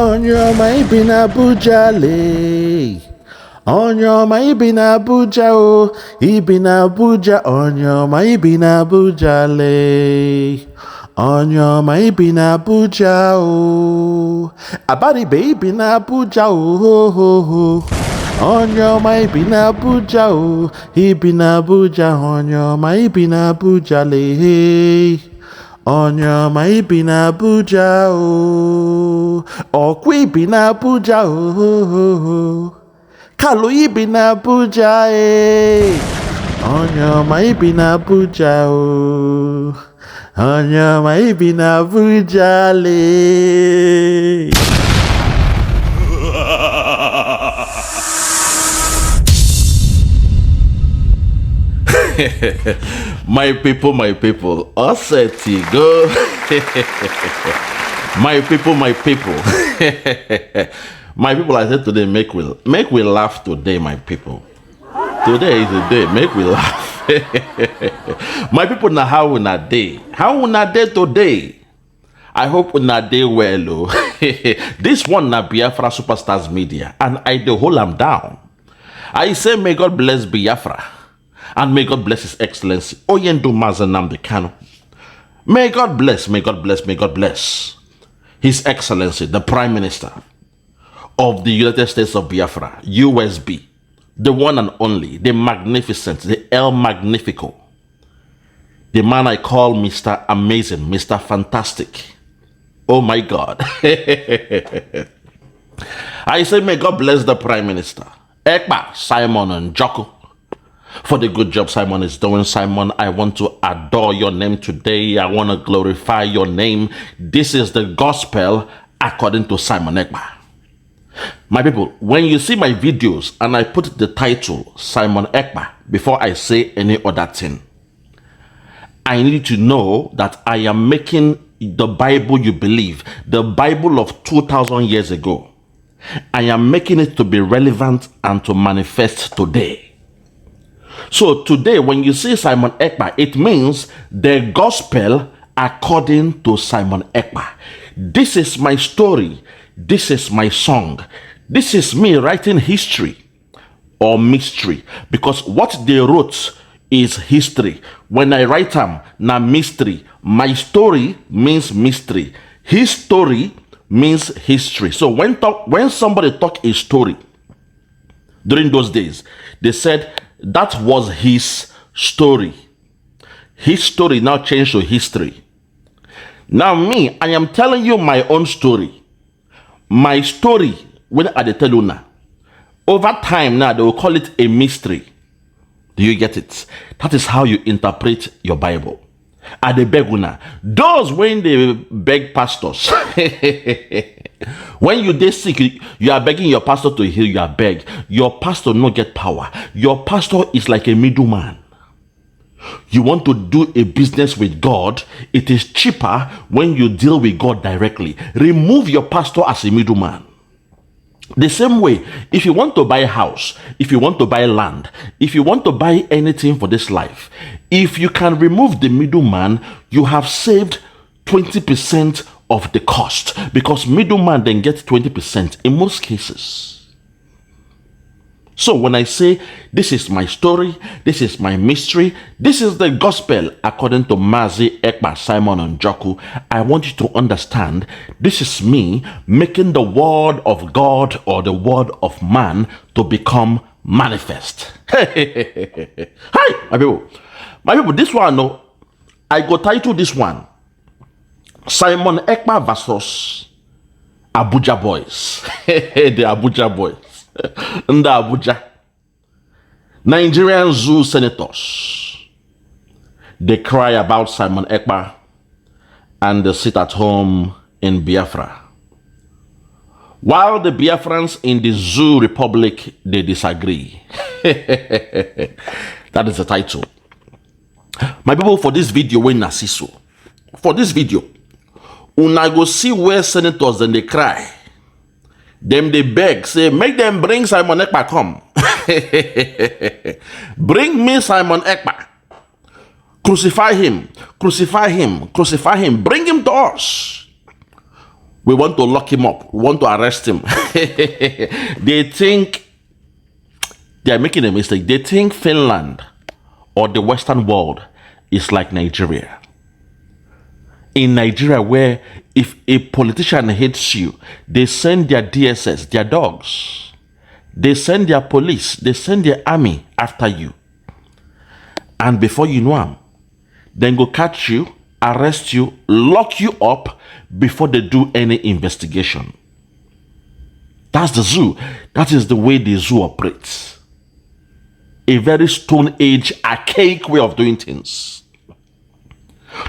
On your mind in Abuja, lay. On your mind in Abuja, oh, Ibn Abuja. On your mind in Abuja, lay. On your mind in Abuja, oh, Abaribe in Abuja, oh. On your mind in Abuja, oh, Ibn Abuja. On your mind in Abuja, lay. On your mind in Abuja, oh, Okwi bin Abuja, oh, Kalu bin Abuja, eh. On your mind in Abuja, oh, on your mind in Abuja, le. My people, Osseti, go. My people. My people, I said today, make we laugh today, my people. Today is the day, make we laugh. My people, now how una day? How una day today? I hope una day well, oh. This one na Biafra Superstars Media, and I do hold am down. I say, may God bless Biafra. And may God bless His Excellency Oyendu Nnamdi Kanu. May God bless His Excellency, the Prime Minister of the United States of Biafra, USB, the one and only, the magnificent, the El Magnifico, the man I call Mr. Amazing, Mr. Fantastic. Oh my God. I say, may God bless the Prime Minister, Ekpa, Simon and Joko, for the good job Simon is doing. Simon, I want to adore your name today. I want to glorify your name. This is the gospel according to Simon Ekpa. My people, when you see my videos and I put the title Simon Ekpa before I say any other thing, I need you to know that I am making the Bible you believe, the Bible of 2,000 years ago, I am making it to be relevant and to manifest today. So today, when you see Simon Ekpa, it means the gospel according to Simon Ekpa. This is my story. This is my song. This is me writing history or mystery, because what they wrote is history. When I write them, na mystery. My story means mystery. His story means history. So when somebody talk a story during those days, they said that was his story. His story now changed to history. Now me, I am telling you my own story. My story, when I tell you now, over time now, they will call it a mystery. Do you get it? That is how you interpret your Bible. At the beguna, those when they beg pastors, when you dey sick, you are begging your pastor to heal. You are beg. Your pastor no get power. Your pastor is like a middleman. You want to do a business with God, it is cheaper when you deal with God directly. Remove your pastor as a middleman. The same way, if you want to buy a house, if you want to buy land, if you want to buy anything for this life, if you can remove the middleman, you have saved 20% of the cost, because middleman then gets 20% in most cases. So when I say this is my story, this is my mystery, this is the gospel according to Mazi, Ekpa, Simon and Joku, I want you to understand this is me making the word of God or the word of man to become manifest. Hi, my people, this one, no, I go title this one Simon Ekpa versus Abuja boys. The Abuja boys. In the Abuja, Nigerian zoo senators, they cry about Simon Ekpa and they sit at home in Biafra, while the Biafrans in the zoo republic, they disagree. That is the title. My people, for this video, when Nasiso, for this video, una go see where senators and they cry. Them they beg, say, make them bring Simon Ekpa come. Bring me Simon Ekpa. Crucify him, crucify him, crucify him. Bring him to us. We want to lock him up. We want to arrest him. They think they are making a mistake. They think Finland or the Western world is like Nigeria. In Nigeria, where if a politician hates you, they send their DSS, their dogs. They send their police. They send their army after you. And before you know them, then go catch you, arrest you, lock you up before they do any investigation. That's the zoo. That is the way the zoo operates. A very Stone Age, archaic way of doing things.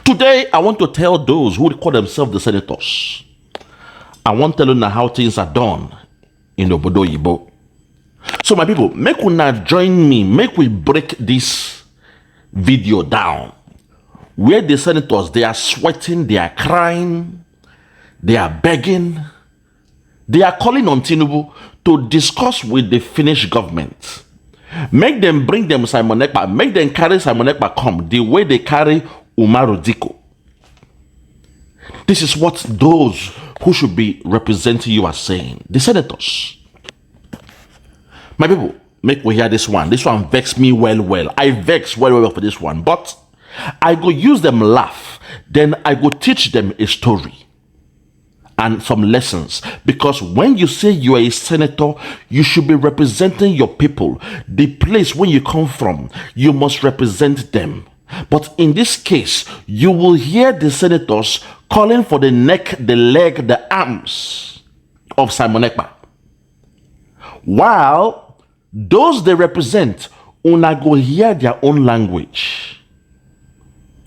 Today, I want to tell those who call themselves the senators. I want to tell you how things are done in Obodo Yibo. So my people, make una join me. Make we break this video down. Where the senators, they are sweating, they are crying, they are begging. They are calling on Tinubu to discuss with the Finnish government. Make them bring them Simon Ekpa. Make them carry Simon Ekpa come the way they carry Umaru Diko. This is what those who should be representing you are saying. The senators. My people, make we hear this one. This one vex me well. I vex well for this one. But I go use them laugh. Then I go teach them a story and some lessons. Because when you say you are a senator, you should be representing your people. The place where you come from, you must represent them. But in this case, you will hear the senators calling for the neck, the leg, the arms of Simon Ekpa. While those they represent, una go hear their own language.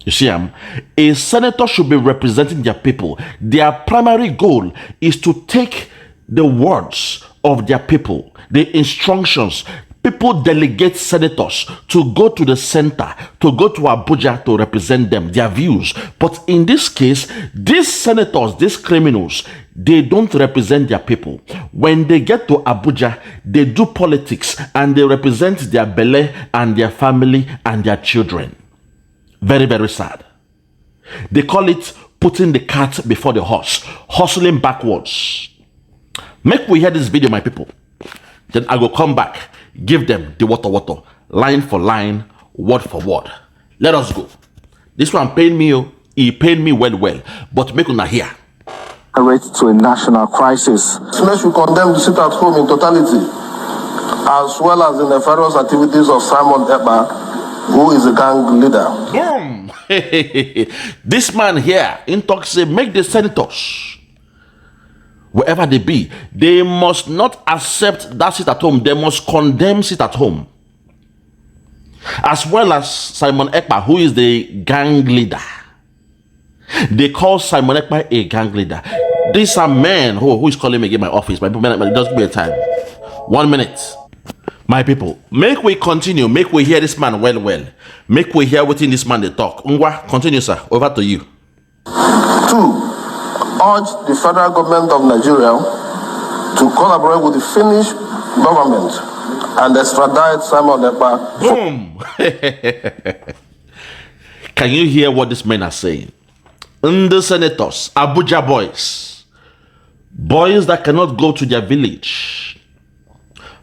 You see, a senator should be representing their people. Their primary goal is to take the words of their people, the instructions. People delegate senators to go to the center, to go to Abuja to represent them, their views. But in this case, these senators, these criminals, they don't represent their people. When they get to Abuja, they do politics and they represent their belle and their family and their children. Very, very sad. They call it putting the cart before the horse, hustling backwards. Make we hear this video, my people. Then I will come back, give them the water, line for line, word for word. Let us go. This one pain me, he pain me well, but make una hear. To a national crisis. Senate should condemn the sit at home in totality, as well as the nefarious activities of Simon Ekpa, who is a gang leader. Boom! This man here in talk say make the senators, wherever they be, they must not accept that sit at home. They must condemn sit at home. As well as Simon Ekpa, who is the gang leader. They call Simon Ekpa a gang leader. These are men who is calling me in my office. My people, just give me a time. 1 minute. My people, make we continue. Make we hear this man well. Make we hear what in this man they talk. Ngwa, continue, sir. Over to you. 2. Urge the federal government of Nigeria to collaborate with the Finnish government and extradite Simon Ekpa. Boom! Can you hear what these men are saying? The senators, Abuja boys that cannot go to their village,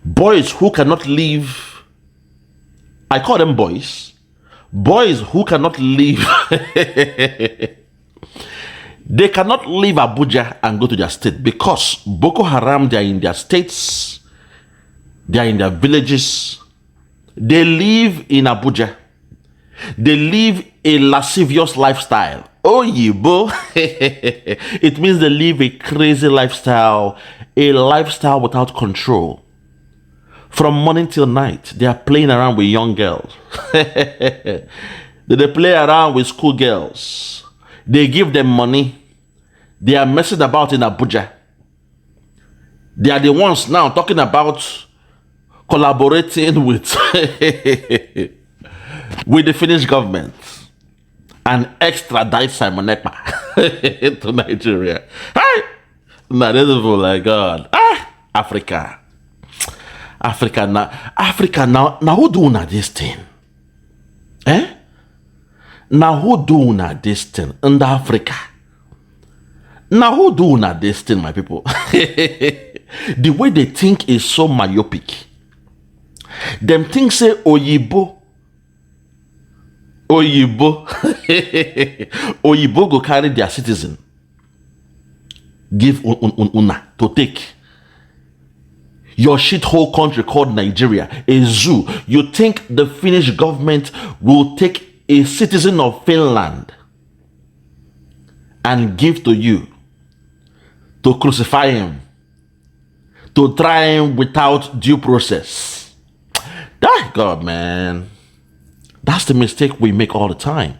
boys who cannot leave. I call them boys who cannot leave. They cannot leave Abuja and go to their state because Boko Haram, they are in their states, they are in their villages. They live in Abuja. They live a lascivious lifestyle. Oh, Yibo. It means they live a crazy lifestyle, a lifestyle without control. From morning till night, they are playing around with young girls. They play around with school girls. They give them money. They are messing about in Abuja. They are the ones now talking about collaborating with with the Finnish government and extradite Simon Ekpa to Nigeria. Hi! Now this is like God. Africa now who do na this thing? Now who do na this thing in Africa? Now, who do not this thing, my people? The way they think is so myopic. Them things say Oyibo. Oyibo go carry their citizen. Give una to take. Your shithole country called Nigeria, a zoo. You think the Finnish government will take a citizen of Finland and give to you to crucify him, to try him without due process? God, man. That's the mistake we make all the time.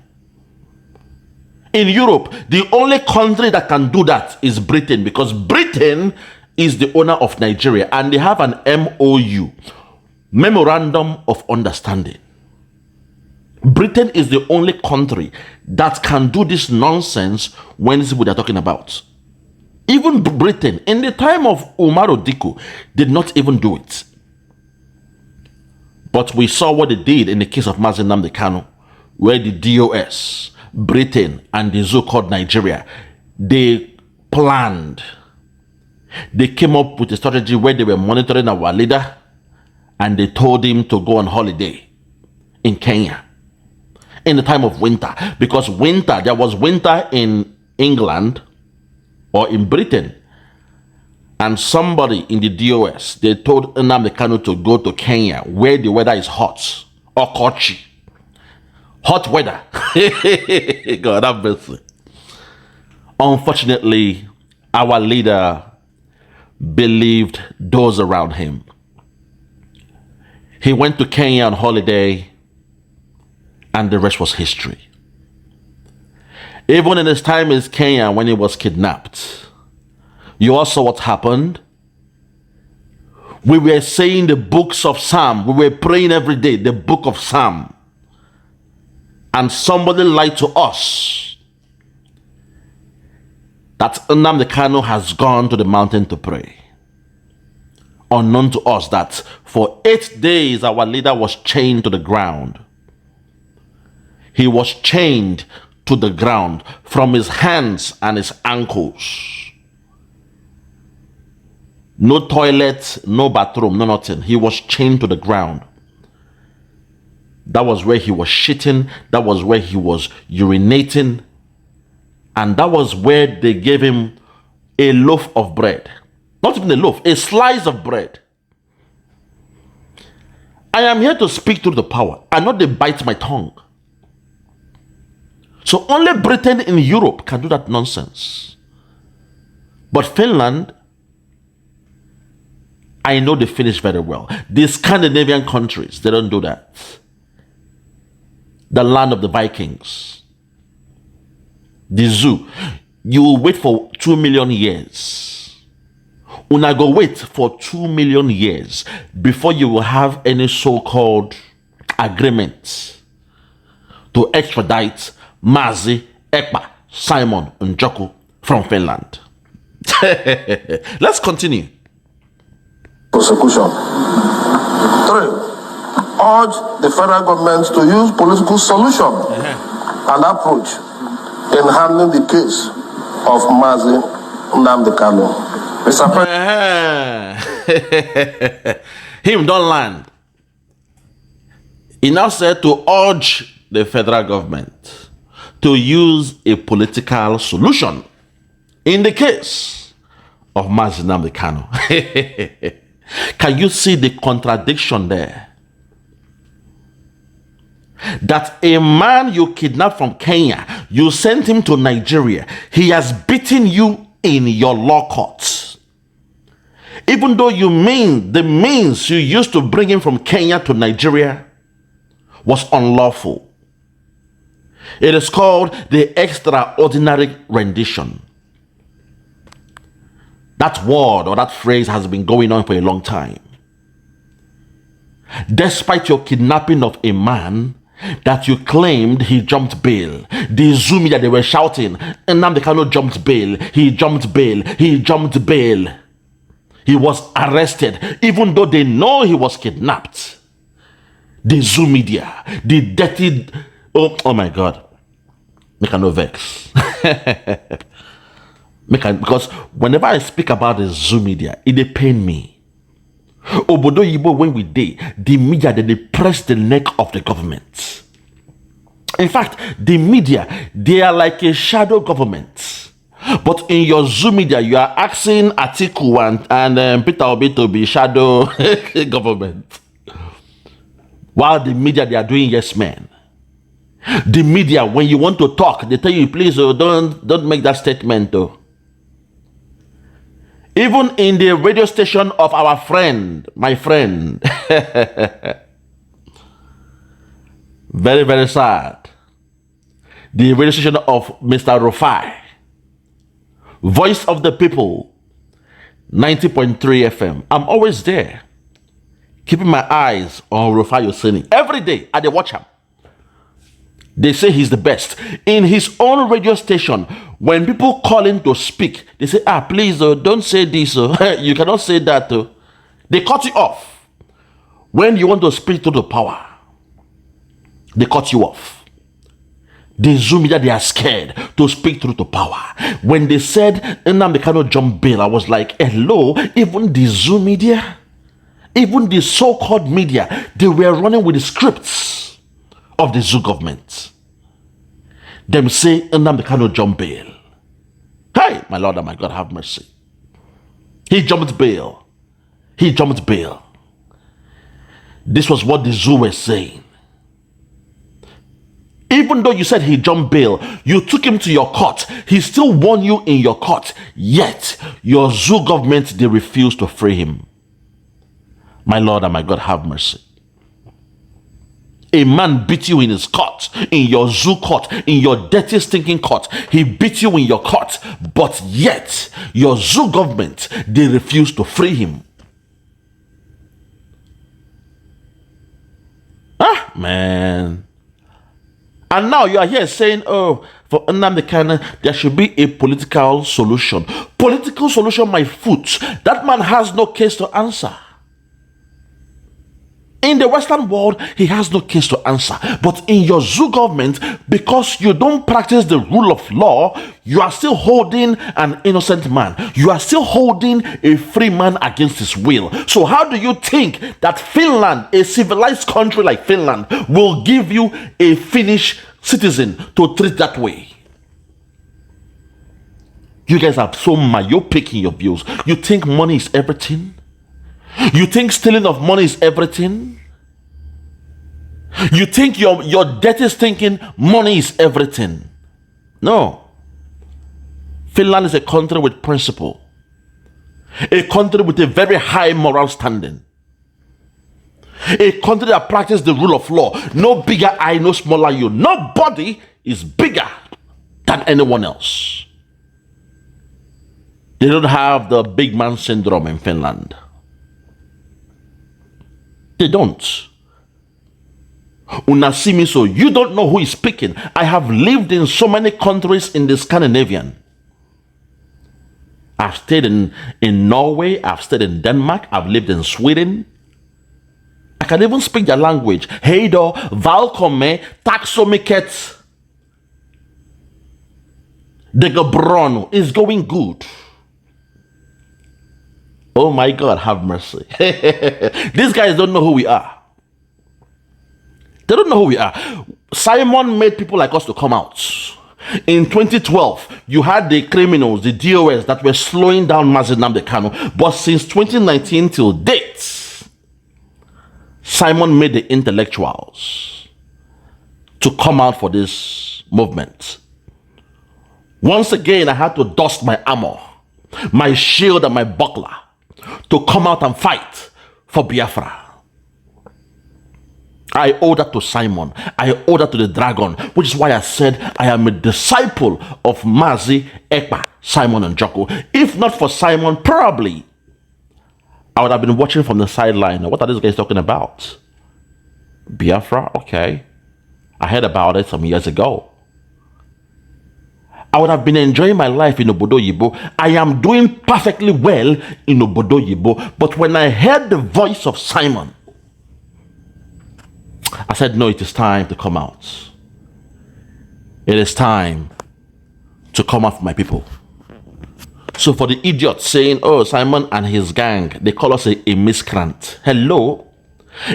In Europe, the only country that can do that is Britain, because Britain is the owner of Nigeria and they have an MOU, Memorandum of Understanding. Britain is the only country that can do this nonsense when this is what they're talking about. Even Britain, in the time of Umaru Diko, did not even do it. But we saw what they did in the case of Mazi Nnamdi Kanu, where the DOS, Britain, and the zoo called Nigeria, they planned. They came up with a strategy where they were monitoring our leader and they told him to go on holiday in Kenya in the time of winter. Because there was winter in England or in Britain. And somebody in the DOS, they told Nnamdi Kanu to go to Kenya where the weather is hot or Kochi. Hot weather. God have mercy. Unfortunately, our leader believed those around him. He went to Kenya on holiday and the rest was history. Even in his time in Kenya when he was kidnapped, you all saw what happened. We were saying the books of Psalm. We were praying every day, the book of Psalm. And somebody lied to us that Nnamdi Kanu has gone to the mountain to pray. Unknown to us that for 8 days our leader was chained to the ground. He was chained to the ground from his hands and his ankles. No toilet, no bathroom, no nothing. He was chained to the ground. That was where he was shitting. That was where he was urinating. And that was where they gave him a loaf of bread. Not even a loaf, a slice of bread. I am here to speak through the power and not to bite my tongue. So only Britain in Europe can do that nonsense. But Finland, I know they finish very well. The Scandinavian countries, they don't do that. The land of the Vikings. The zoo. You will wait for 2 million years. Una go wait for 2 million years before you will have any so-called agreement to extradite Mazi Ekpa, Simon Ekpa from Finland. Let's continue. Prosecution. 3. Urge the federal government to use political solution and approach in handling the case of Mazi Nnamdi Kanu. Mr. President. Him don't land. He now said to urge the federal government to use a political solution in the case of Mazi Nnamdi Kanu. Can you see the contradiction there? That a man you kidnapped from Kenya, you sent him to Nigeria, he has beaten you in your law court. Even though the means you used to bring him from Kenya to Nigeria was unlawful. It is called the extraordinary rendition. That word or that phrase has been going on for a long time. Despite your kidnapping of a man that you claimed he jumped bail, the Zoo media, they were shouting, Nnamdi Kanu jumped bail, he jumped bail, he jumped bail. He was arrested, even though they know he was kidnapped. The Zoo media, the dirty, oh my God, make no vex. Because whenever I speak about the Zoo media, it dey pain me. Obodo Yibo, when we dey, the media they press the neck of the government. In fact, the media, they are like a shadow government. But in your Zoo media, you are asking Attäck and Peter Obi to be shadow government. While the media, they are doing yes men. The media, when you want to talk, they tell you, please, don't make that statement, though. Even in the radio station of our friend, my friend. Very, very sad. The radio station of Mr. Rufai. Voice of the People, 90.3 FM. I'm always there, keeping my eyes on Rufai Yoseni. Every day, I dey watch him. They say he's the best. In his own radio station, when people call in to speak, they say, please, don't say this. You cannot say that. They cut you off. When you want to speak to the power, they cut you off. The Zoo media, they are scared to speak through to power. When they said, Nnamdi Kanu jump bail, I was like, hello, even the Zoo media, even the so-called media, they were running with the scripts of the Zoo government. Them say, Nnamdi Kanu jump bail. Hey, my Lord and my God, have mercy. He jumped bail. He jumped bail. This was what the Zoo were saying. Even though you said he jumped bail, you took him to your court. He still won you in your court. Yet, your Zoo government, they refused to free him. My Lord and my God, have mercy. A man beat you in his court, in your Zoo court, in your dirty stinking court. He beat you in your court, but yet, your Zoo government, they refused to free him. Man. And now you are here saying, for Nnamdi Kanu, there should be a political solution. Political solution, my foot. That man has no case to answer. In the Western world, he has no case to answer. But in your Zoo government, because you don't practice the rule of law, you are still holding an innocent man. You are still holding a free man against his will. So how do you think that Finland, a civilized country like Finland, will give you a Finnish citizen to treat that way? You guys are so myopic in your views. You think money is everything? You think stealing of money is everything? You think your dirty thinking money is everything? No. Finland is a country with principle. A country with a very high moral standing. A country that practices the rule of law. No bigger I, no smaller you. Nobody is bigger than anyone else. They don't have the big man syndrome in Finland. They don't. Una see me, so you don't know who is speaking. I have lived in so many countries in the Scandinavian. I've stayed in Norway, I've stayed in Denmark, I've lived in Sweden. I can even speak their language. Hej då, välkommen, tack så mycket. Det går bra nu. It's going good. Oh my God, have mercy. These guys don't know who we are. They don't know who we are. Simon made people like us to come out. In 2012, you had the criminals, the DOS, that were slowing down Nnamdi Kanu. But since 2019 till date, Simon made the intellectuals to come out for this movement. Once again, I had to dust my armor, my shield and my buckler to come out and fight for Biafra. I owe that to Simon. I owe that to the dragon, which is why I said I am a disciple of Mazi, Ekpa, Simon and Joko. If not for Simon, probably I would have been watching from the sideline. What are these guys talking about? Biafra? Okay. I heard about it some years ago. I would have been enjoying my life in Obodo Yibo. I am doing perfectly well in Obodo Yibo. But when I heard the voice of Simon, I said, no, it is time to come out. It is time to come out for my people. So for the idiot saying, oh, Simon and his gang, they call us a miscreant. Hello?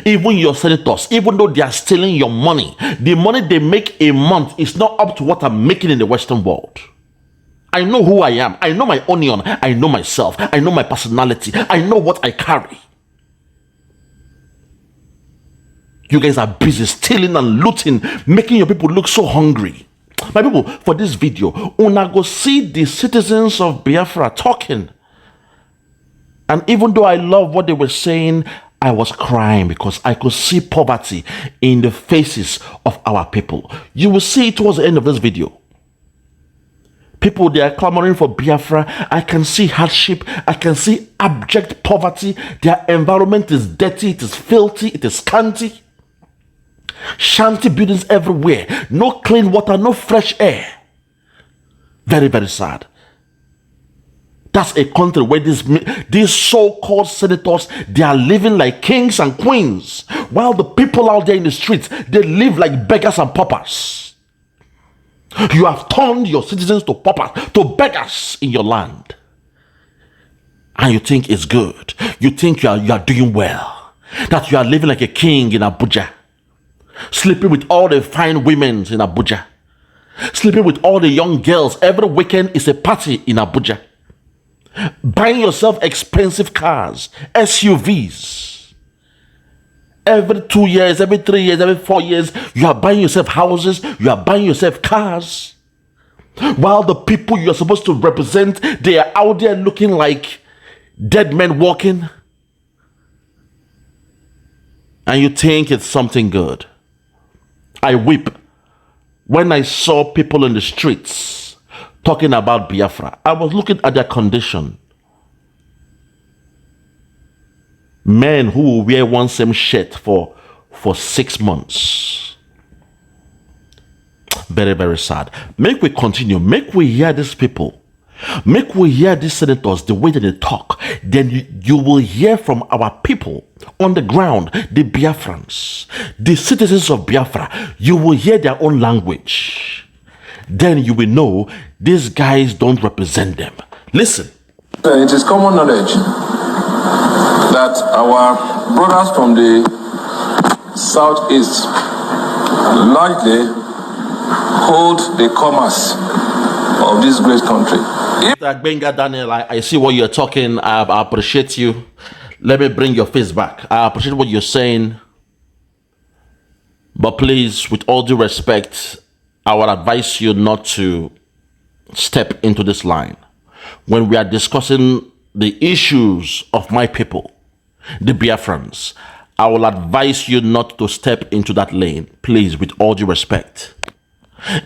Even your senators, even though they are stealing your money, the money they make a month is not up to what I'm making in the Western world. I know who I am. I know my onion. I know myself. I know my personality. I know what I carry. You guys are busy stealing and looting, making your people look so hungry. My people, for this video, una go see the citizens of Biafra talking. And even though I love what they were saying, I was crying because I could see poverty in the faces of our people. You will see it towards the end of this video. People, they are clamoring for Biafra. I can see hardship. I can see abject poverty. Their environment is dirty. It is filthy. It is scanty. Shanty buildings everywhere. No clean water. No fresh air. Very, very sad. That's a country where these so-called senators, they are living like kings and queens. While the people out there in the streets, they live like beggars and paupers. You have turned your citizens to paupers, to beggars in your land. And you think it's good. You think you are doing well. That you are living like a king in Abuja. Sleeping with all the fine women in Abuja. Sleeping with all the young girls. Every weekend is a party in Abuja. Buying yourself expensive cars, SUVs. Every 2 years, every 3 years, every 4 years, you are buying yourself houses, you are buying yourself cars. While the people you are supposed to represent, they are out there looking like dead men walking. And you think it's something good. I weep when I saw people in the streets talking about Biafra. I was looking at their condition. Men who will wear one same shirt for 6 months. Very, very sad. Make we continue. Make we hear these people. Make we hear these senators, the way that they talk. Then you will hear from our people on the ground, the Biafrans, the citizens of Biafra. You will hear their own language. Then you will know these guys don't represent them. Listen. It is common knowledge that our brothers from the Southeast largely hold the commerce of this great country. Gbenga Daniel, I see what you're talking. I appreciate you. Let me bring your face back. I appreciate what you're saying. But please, with all due respect, I would advise you not to step into this line. When we are discussing the issues of my people, the Biafrans, I will advise you not to step into that lane. Please, with all due respect.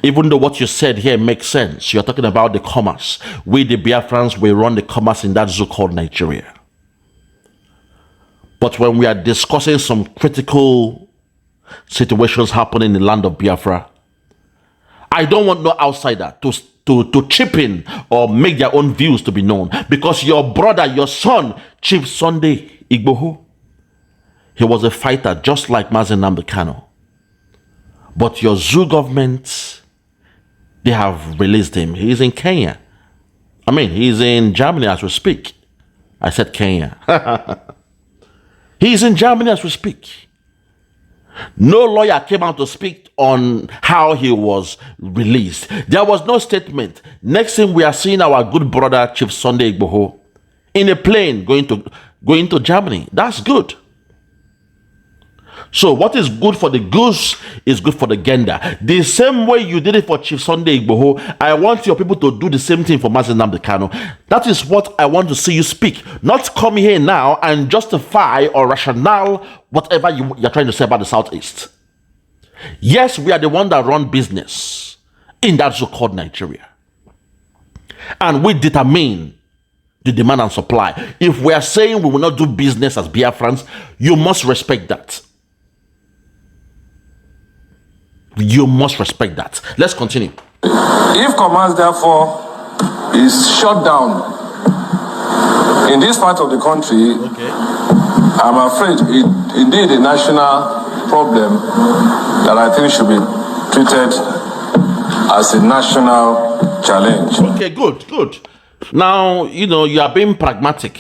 Even though what you said here makes sense, you're talking about the commerce. We, the Biafrans, we run the commerce in that zoo called Nigeria. But when we are discussing some critical situations happening in the land of Biafra, I don't want no outsider to chip in or make their own views to be known. Because your brother, your son, Chief Sunday Igboho, he was a fighter just like Mazi Nnamdi Kanu. But your zoo government, they have released him. He's in Kenya. I mean, he's in Germany as we speak. I said Kenya. He's in Germany as we speak. No lawyer came out to speak on how he was released. There was no statement. Next thing we are seeing our good brother, Chief Sunday Igboho, in a plane going to Germany. That's good. So what is good for the goose is good for the gander. The same way you did it for Chief Sunday Igboho, I want your people to do the same thing for Mazi Nnamdi Kanu. That is what I want to see you speak. Not come here now and justify or rationale whatever you're trying to say about the Southeast. Yes, we are the one that run business in that so-called Nigeria. And we determine the demand and supply. If we are saying we will not do business as Biafrans, you must respect that. You must respect that. Let's continue. If commerce, therefore, is shut down in this part of the country, I'm afraid it indeed a national problem that I think should be treated as a national challenge. Okay, good. Now, you are being pragmatic.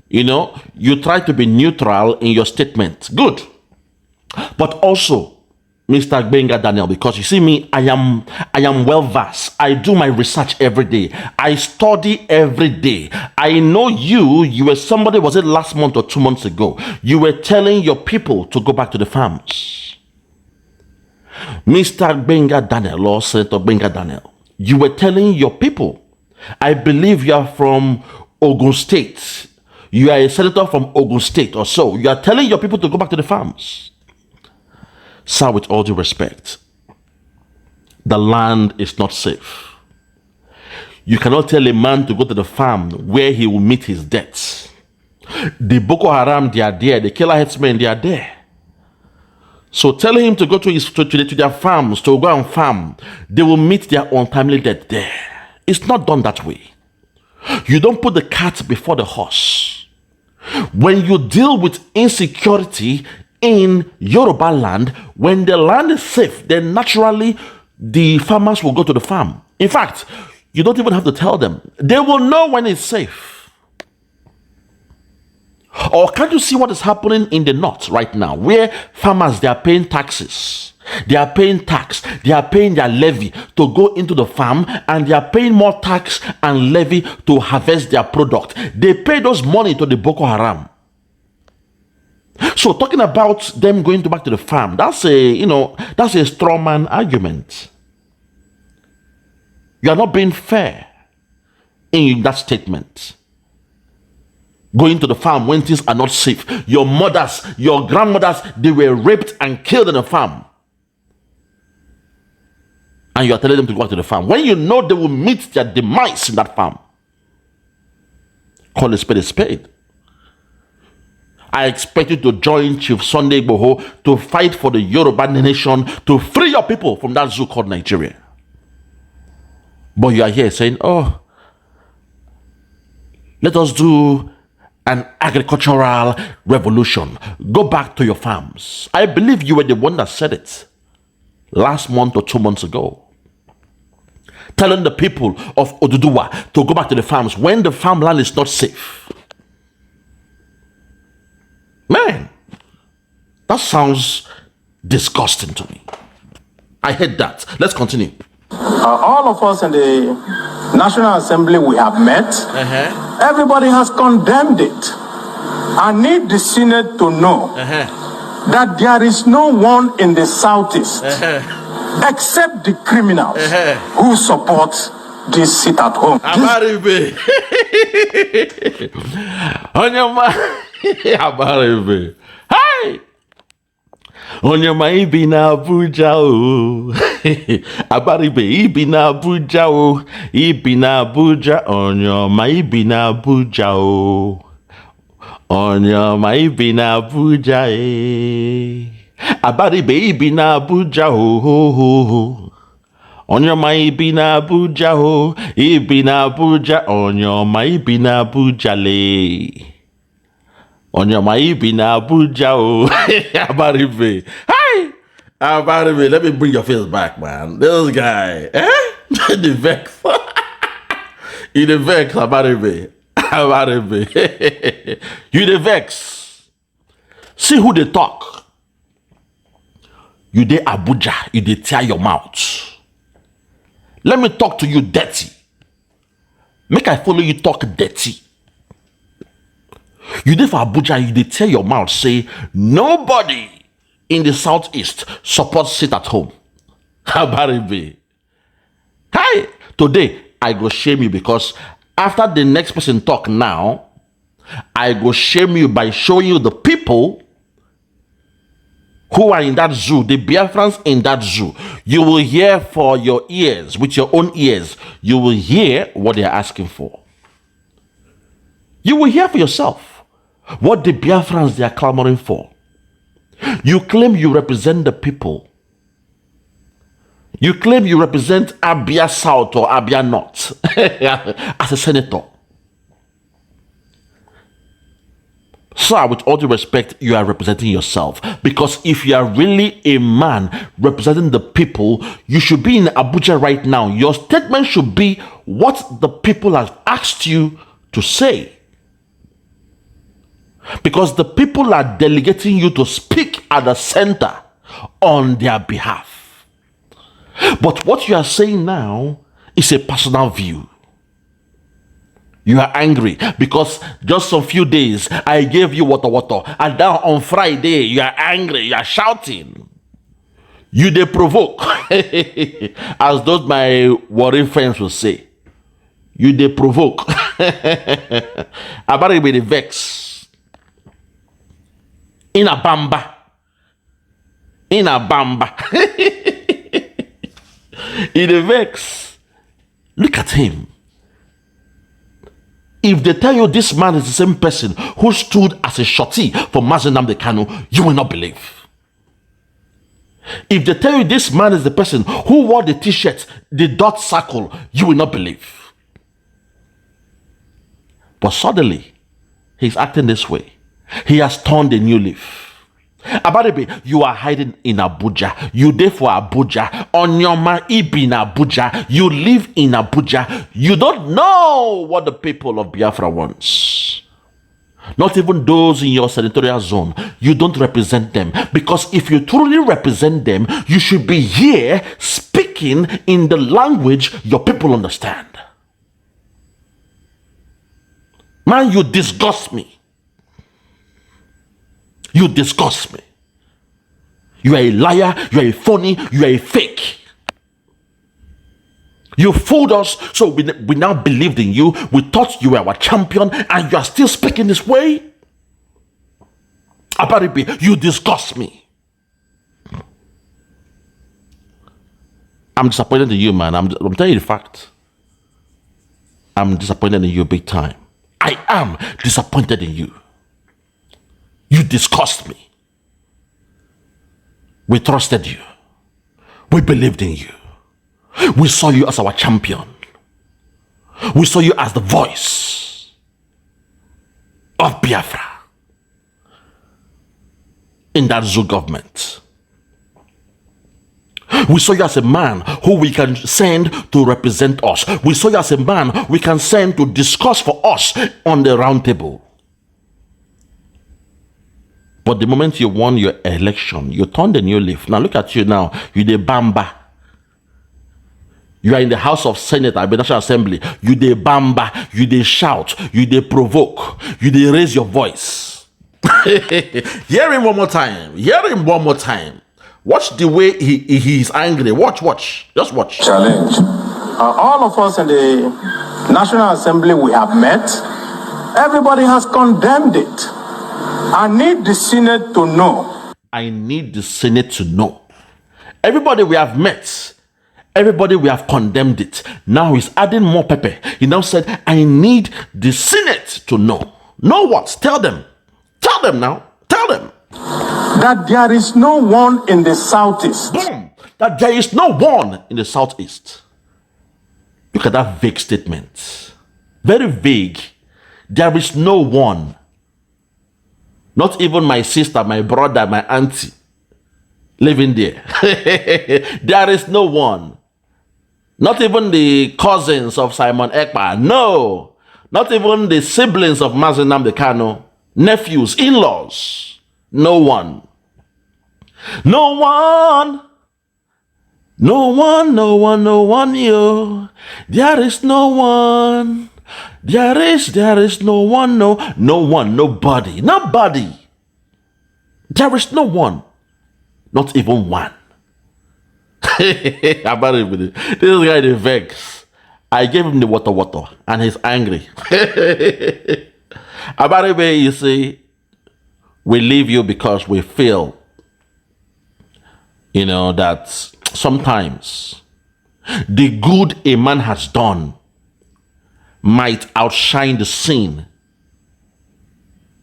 You try to be neutral in your statement. Good. But also, Mr. Gbenga Daniel, because you see me, I am well versed. I do my research every day. I study every day. I know you were somebody, was it last month or 2 months ago? You were telling your people to go back to the farms. Mr. Gbenga Daniel, or Senator Gbenga Daniel, you were telling your people, I believe you are from Ogun State. You are a senator from Ogun State or so. You are telling your people to go back to the farms. Sir, with all due respect, the land is not safe. You cannot tell a man to go to the farm where he will meet his death. The Boko Haram, they are there. The killer headsmen, they are there. So tell him to go to their farms, to go and farm. They will meet their untimely death there. It's not done that way. You don't put the cart before the horse. When you deal with insecurity in Yoruba land, when the land is safe, then naturally the farmers will go to the farm. In fact, you don't even have to tell them. They will know when it's safe. Or can't you see what is happening in the north right now, where farmers, they are paying taxes, they are paying tax, they are paying their levy to go into the farm, and they are paying more tax and levy to harvest their product. They pay those money to the Boko Haram. So talking about them going back to the farm, that's a straw man argument. You are not being fair in that statement. Going to the farm when things are not safe. Your mothers, your grandmothers, they were raped and killed in the farm. And you are telling them to go back to the farm when you know they will meet their demise in that farm. Call a spade a spade. I expect you to join Chief Sunday Igboho to fight for the Yoruba nation, to free your people from that zoo called Nigeria. But you are here saying, oh, let us do an agricultural revolution. Go back to your farms. I believe you were the one that said it last month or 2 months ago. Telling the people of Oduduwa to go back to the farms when the farmland is not safe. Man, that sounds disgusting to me. I hate that. Let's continue. All of us in the National Assembly, we have met. Everybody has condemned it. I need the Senate to know that there is no one in the Southeast except the criminals who support this sit at home. Abaribe. Abaribe. Hi. Onyema ibi na Abuja o. Abaribe ibi na Abuja o. Ibi na Abuja. Onyema ibi na Abuja o. Onyema ibi na Abuja e. Abaribe ibi na Abuja o. Onyema ibi na Abuja o. Ibi na Abuja. Onyema ibi na Abuja le. Onyema ibi na Abuja o. Abaribe. Hi! Abaribe, let me bring your face back, man. This guy. The vex. You the vex, Abaribe. Abaribe. You the vex. See who they talk. You dey Abuja. You dey tear your mouth. Let me talk to you dirty. Make I follow you talk dirty. You dey for Abuja, you dey tear your mouth, say nobody in the Southeast supports sit at home. Abaribe. Hi, today I go shame you because after the next person talk now, I go shame you by showing you the people who are in that zoo, the Biafrans in that zoo. You will hear for your ears, with your own ears, you will hear what they are asking for. You will hear for yourself what the Biafrans they are clamoring for. You claim you represent the people. You claim you represent Abia South or Abia North as a senator. Sir, with all due respect, you are representing yourself. Because if you are really a man representing the people, you should be in Abuja right now. Your statement should be what the people have asked you to say. Because the people are delegating you to speak at the center on their behalf. But what you are saying now is a personal view. You are angry because just some few days I gave you water, and now on Friday you are angry, you are shouting. You they provoke, as those my worry friends will say. You they provoke. Abaribe the vex. In a bamba. In the vex. Look at him. If they tell you this man is the same person who stood as a shorty for Mazi Nnamdi Kanu, you will not believe. If they tell you this man is the person who wore the t-shirt, the dot circle, you will not believe. But suddenly, he's acting this way. He has turned a new leaf. Abaribe, you are hiding in Abuja. You there for Abuja. Onyoma Ibi in Abuja. You live in Abuja. You don't know what the people of Biafra wants. Not even those in your senatorial zone. You don't represent them. Because if you truly represent them, you should be here speaking in the language your people understand. Man, you disgust me. You disgust me. You are a liar, you are a phony, you are a fake. You fooled us, so we now believed in you. We thought you were our champion, and you are still speaking this way? Abaribe, you disgust me. I'm disappointed in you, man. I'm telling you the fact. I'm disappointed in you big time. I am disappointed in you. You disgust me. We trusted you. We believed in you. We saw you as our champion. We saw you as the voice of Biafra in that zoo government. We saw you as a man who we can send to represent us. We saw you as a man we can send to discuss for us on the round table. But the moment you won your election, you turned a new leaf. Now look at you now. You the bamba. You are in the House of Senate at the National Assembly. You the bamba. You the shout. You the provoke. You the raise your voice. Hear him one more time. Hear him one more time. Watch the way he is angry. Watch. Just watch. Challenge. All of us in the National Assembly we have met. Everybody has condemned it. I need the Senate to know. I need the Senate to know. Everybody we have met, everybody we have condemned it. Now he's adding more pepper. He now said, I need the Senate to know. Know what? Tell them. Tell them now. Tell them. That there is no one in the Southeast. Boom. That there is no one in the Southeast. Look at that vague statement. Very vague. There is no one. Not even my sister, my brother, my auntie living there. There is no one. Not even the cousins of Simon Ekpa. No. Not even the siblings of Mazi Nnamdi Kanu. Nephews, in-laws. No one. No one. No one, no one, no one, yo. There is no one. There is no one, no one, nobody. There is no one. Not even one. This guy is vex. I gave him the water, and he's angry. Abaribe, you see, we leave you because we feel, that sometimes the good a man has done might outshine the sin,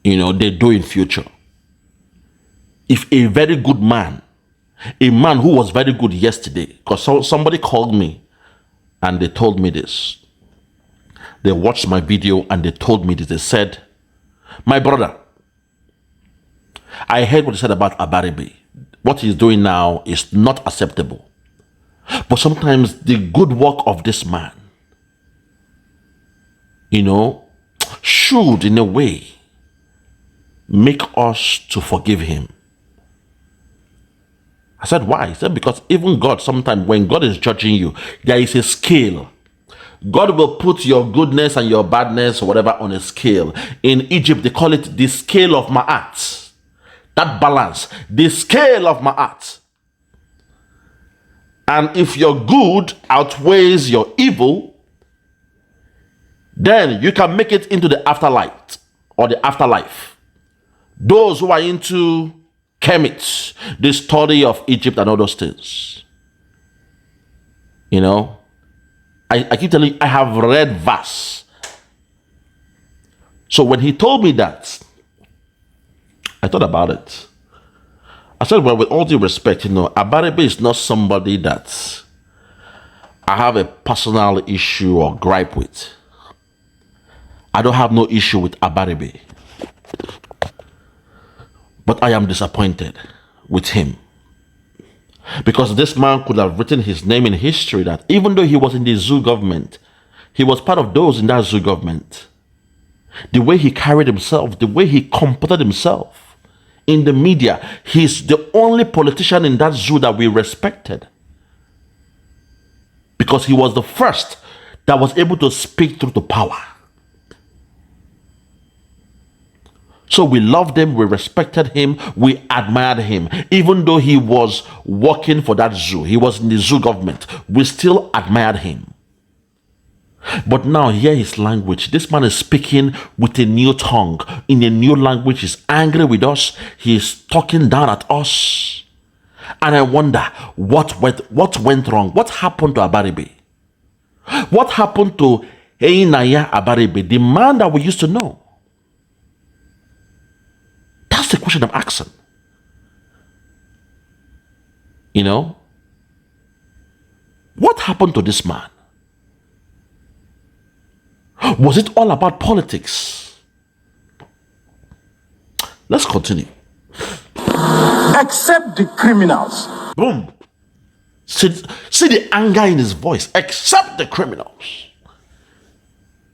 they do in future. If a very good man, a man who was very good yesterday, because somebody called me and they told me this. They watched my video and they told me this. They said, my brother, I heard what he said about Abaribe. What he's doing now is not acceptable. But sometimes the good work of this man, should in a way make us to forgive him. I said, why? He said, because even God, sometimes when God is judging you, there is a scale. God will put your goodness and your badness or whatever on a scale. In Egypt, they call it the scale of Ma'at. That balance, the scale of Ma'at. And if your good outweighs your evil, then you can make it into the afterlife or the afterlife. Those who are into Kemet, the study of Egypt and all those things. I keep telling you, I have read verse. So when he told me that, I thought about it. I said, well, with all due respect, Abaribe is not somebody that I have a personal issue or gripe with. I don't have no issue with Abaribe. But I am disappointed with him. Because this man could have written his name in history that even though he was in the zoo government, he was part of those in that zoo government. The way he carried himself, the way he comported himself in the media, he's the only politician in that zoo that we respected. Because he was the first that was able to speak through the power. So we loved him, we respected him, we admired him. Even though he was working for that zoo, he was in the zoo government, we still admired him. But now hear his language. This man is speaking with a new tongue, in a new language. He's angry with us. He's talking down at us. And I wonder, what went wrong? What happened to Abaribe? What happened to Einaya Abaribe, the man that we used to know? That's the question I'm asking. What happened to this man? Was it all about politics? Let's continue. Except the criminals. Boom. See the anger in his voice. Except the criminals.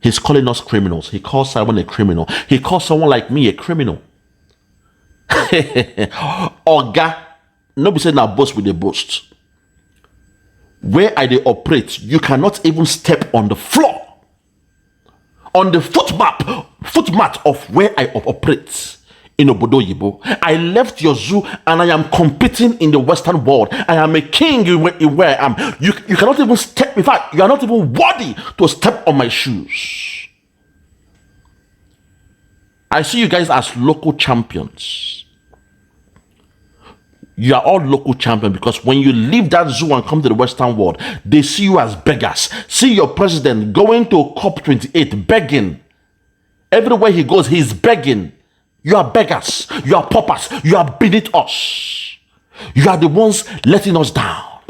He's calling us criminals. He calls Simon a criminal. He calls someone like me a criminal. Oga, nobody said now boast with a boast. Where I they operate, you cannot even step on the floor, on the footmat of where I operate in Obodo Yibo. I left your zoo and I am competing in the Western world. I am a king in where I am. You cannot even step. In fact, you are not even worthy to step on my shoes. I see you guys as local champions. You are all local champions because when you leave that zoo and come to the Western world, they see you as beggars. See your president going to COP28 begging. Everywhere he goes, he's begging. You are beggars. You are paupers. You are beneath us. You are the ones letting us down.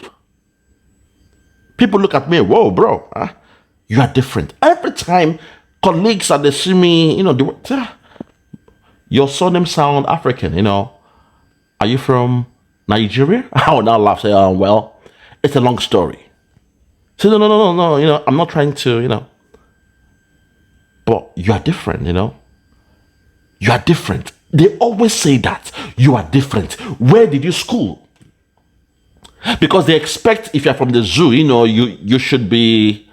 People look at me, whoa, bro. You are different. Every time colleagues they see me, your surname sound African, Are you from Nigeria? I will now laugh, say, well, it's a long story. Say, no, I'm not trying to, But you are different, You are different. They always say that. You are different. Where did you school? Because they expect if you're from the zoo, you should be,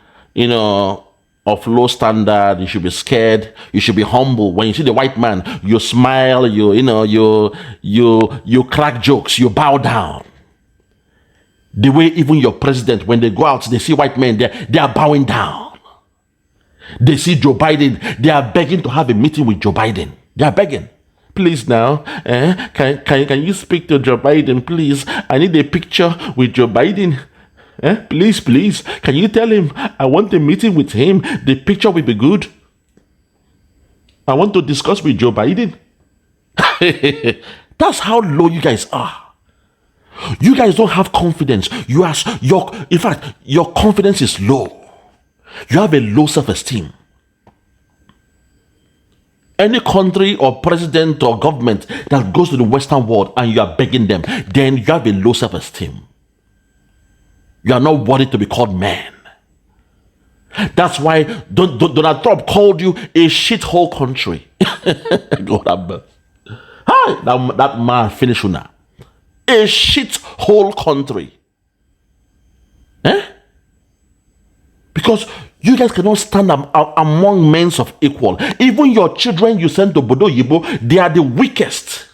of low standard. You should be scared. You should be humble. When you see the white man, you smile. You crack jokes. You bow down. The way even your president, when they go out, they see white men. They are bowing down. They see Joe Biden. They are begging to have a meeting with Joe Biden. They are begging. Please now, can you speak to Joe Biden, please? I need a picture with Joe Biden. Please, can you tell him I want a meeting with him? The picture will be good. I want to discuss with Joe Biden. That's how low you guys are. You guys don't have confidence. In fact, your confidence is low. You have a low self-esteem. any country or president or government that goes to the Western world and you are begging them, then you have a low self-esteem. You are not worthy to be called man. That's why Donald Trump called you a shithole country. God have mercy. Hi, that man finished now. A shithole country. Eh? Because you guys cannot stand among men of equal. Even your children you send to Bodo Yibo, they are the weakest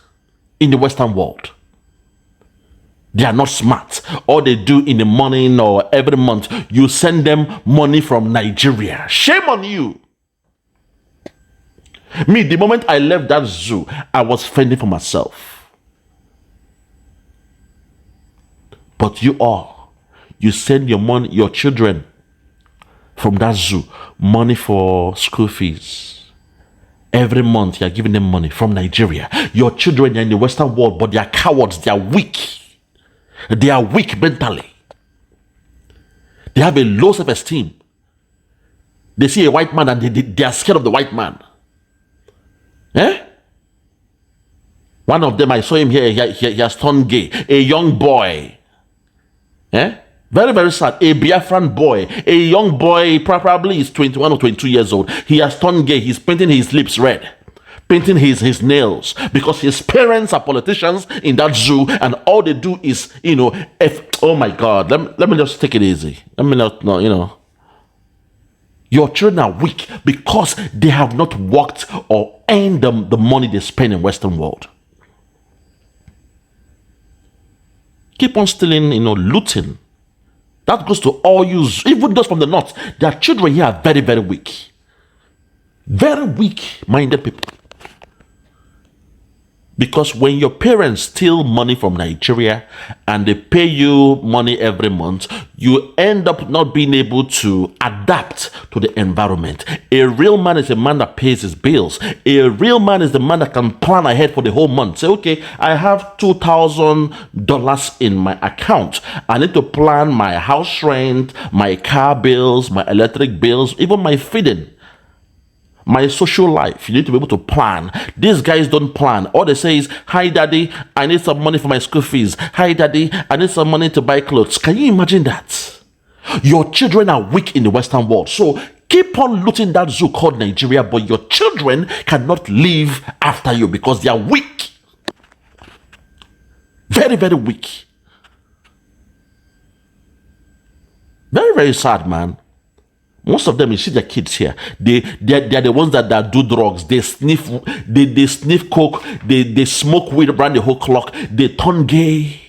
in the Western world. They are not smart. All they do in the morning or every month, you send them money from Nigeria. Shame on you. Me, the moment I left that zoo, I was fending for myself. But you all, you send your money, your children from that zoo, money for school fees. Every month, you are giving them money from Nigeria. Your children are in the Western world, but they are cowards. They are weak. They are weak mentally. They have a low self-esteem. They see a white man and they are scared of the white man. Eh? One of them, I saw him here, he has turned gay. A young boy. Eh? Very, very sad. A Biafran boy. A young boy, probably is 21 or 22 years old. He has turned gay. He's painting his lips red. Painting his nails. Because his parents are politicians in that zoo. And all they do is, oh my God. Let me just take it easy. Let me not, Your children are weak because they have not worked or earned the money they spend in Western world. Keep on stealing, looting. That goes to all you, even those from the north. Their children here are very, very weak. Very weak-minded people. Because when your parents steal money from Nigeria and they pay you money every month, you end up not being able to adapt to the environment. A real man is a man that pays his bills. A real man is the man that can plan ahead for the whole month. Say, okay, I have $2,000 in my account. I need to plan my house rent, my car bills, my electric bills, even my feeding. My social life, you need to be able to plan. These guys don't plan. All they say is, hi daddy, I need some money for my school fees. Hi daddy, I need some money to buy clothes. Can you imagine that? Your children are weak in the Western world. So keep on looting that zoo called Nigeria, but your children cannot live after you because they are weak. Very, very weak. Very, very sad, man. Most of them, you see their kids here. They're the ones that do drugs. They sniff coke. They smoke weed around the whole clock. They turn gay.